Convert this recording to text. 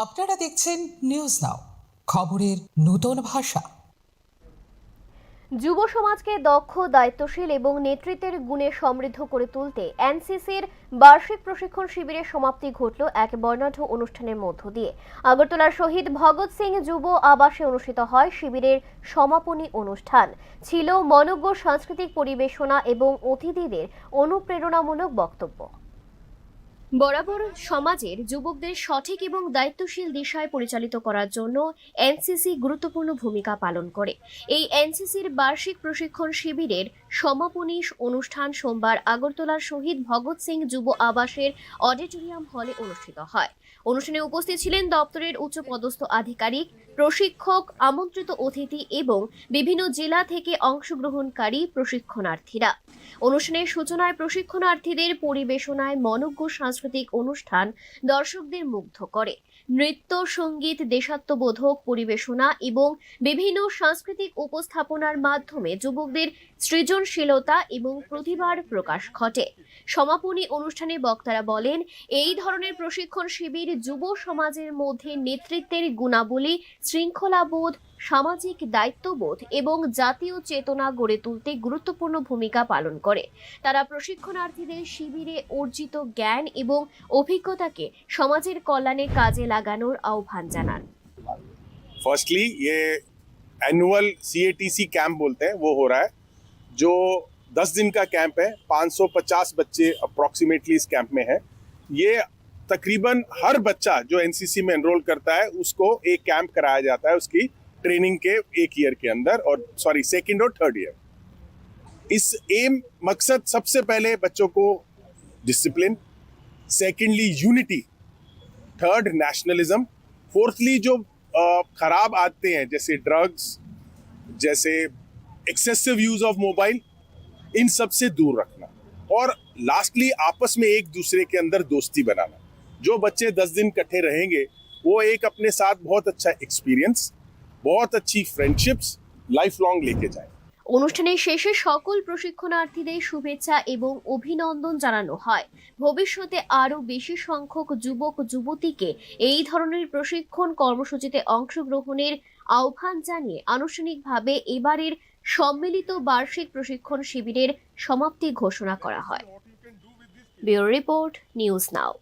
আপনারা দেখছেন news now, খবরের নতুন ভাষা। যুব সমাজকে দক্ষ, দায়িত্বশীল এবং নেতৃত্বের গুণে সমৃদ্ধ করে তুলতে এনসিসির বার্ষিক প্রশিক্ষণ শিবিরের সমাপ্তি ঘটল এক বর্ণাঢ্য অনুষ্ঠানের মধ্য দিয়ে। আগরতলার শহীদ ভগৎ সিং যুব আবাসে অনুষ্ঠিত হয় শিবিরের সমাপনী অনুষ্ঠান। ছিল মনোজ্ঞ সাংস্কৃতিক পরিবেশনা এবং অতিথিদের অনুপ্রেরণামূলক বক্তব্য। বরাবর সমাজের যুবকদের সঠিক এবং দায়িত্বশীল দিশায় পরিচালিত করার জন্য এনসিসি গুরুত্বপূর্ণ ভূমিকা পালন করে। এই এনসিসির বার্ষিক প্রশিক্ষণ শিবিরের সমাপনী অনুষ্ঠান সোমবার আগরতলার শহীদ ভগৎ সিং যুব আবাসের অডিটোরিয়াম হলে অনুষ্ঠিত হয়। অনুষ্ঠানে উপস্থিত ছিলেন দপ্তরের উচ্চপদস্থ আধিকারিক, প্রশিক্ষক, আমন্ত্রিত অতিথি এবং বিভিন্ন জেলা থেকে অংশগ্রহণকারী প্রশিক্ষণার্থীরা। অনুষ্ঠানের সূচনায় প্রশিক্ষণার্থীদের পরিবেশনায় মনোজ্ঞ সাংস্কৃতিক অনুষ্ঠান দর্শকদের মুগ্ধ করে। নৃত্য, সঙ্গীত, দেশাত্মবোধক পরিবেশনা এবং বিভিন্ন সাংস্কৃতিক উপস্থাপনার মাধ্যমে যুবকদের সৃজনশীলতা এবং প্রতিভার প্রকাশ ঘটে। সমাপনী অনুষ্ঠানে বক্তারা বলেন, এই ধরনের প্রশিক্ষণ শিবির যুব সমাজের মধ্যে নেতৃত্বের গুণাবলী, শৃঙ্খলাবোধ, সামাজিক দায়িত্ববোধ এবং জাতীয় চেতনা গড়ে তুলতে গুরুত্বপূর্ণ ভূমিকা পালন করে। তারা প্রশিক্ষণার্থীদের শিবিরে অর্জিত জ্ঞান এবং অভিজ্ঞতাকে সমাজের কল্যাণে কাজে লাগানোর আহ্বান জানান। फर्स्टली ये एनुअल CATC कैंप बोलते हैं वो हो रहा है, जो 10 दिन का कैंप है। 550 बच्चे अप्रॉक्सीमेटली इस कैंप में हैं। ये तकरीबन हर बच्चा जो एनसीसी में एनरोल करता है उसको एक कैंप कराया जाता है उसकी ट्रेनिंग के एक ईयर के अंदर, और सेकंड और थर्ड ईयर। इस मकसद सबसे पहले बच्चों को discipline, secondly unity, third nationalism, fourthly जो खराब आदतें हैं जैसे ड्रग्स, जैसे एक्सेसिव यूज ऑफ मोबाइल, इन सब से दूर रखना, और लास्टली आपस में एक दूसरे के अंदर दोस्ती बनाना। जो बच्चे 10 दिन इकट्ठे रहेंगे वो एक अपने साथ बहुत अच्छा एक्सपीरियंस, बहुत अच्छी फ्रेंडशिप्स लाइफ लॉन्ग लेके जाए। অনুষ্ঠানের শেষে সকল প্রশিক্ষণার্থীদের শুভেচ্ছা এবং অভিনন্দন জানানো হয়। ভবিষ্যতে আরও বেশি সংখ্যক যুবক যুবতীকে এই ধরনের প্রশিক্ষণ কর্মসূচিতে অংশগ্রহণের আহ্বান জানিয়ে আনুষ্ঠানিকভাবে এবারের সম্মিলিত বার্ষিক প্রশিক্ষণ শিবিরের সমাপ্তি ঘোষণা করা হয়। Bureau report, news now.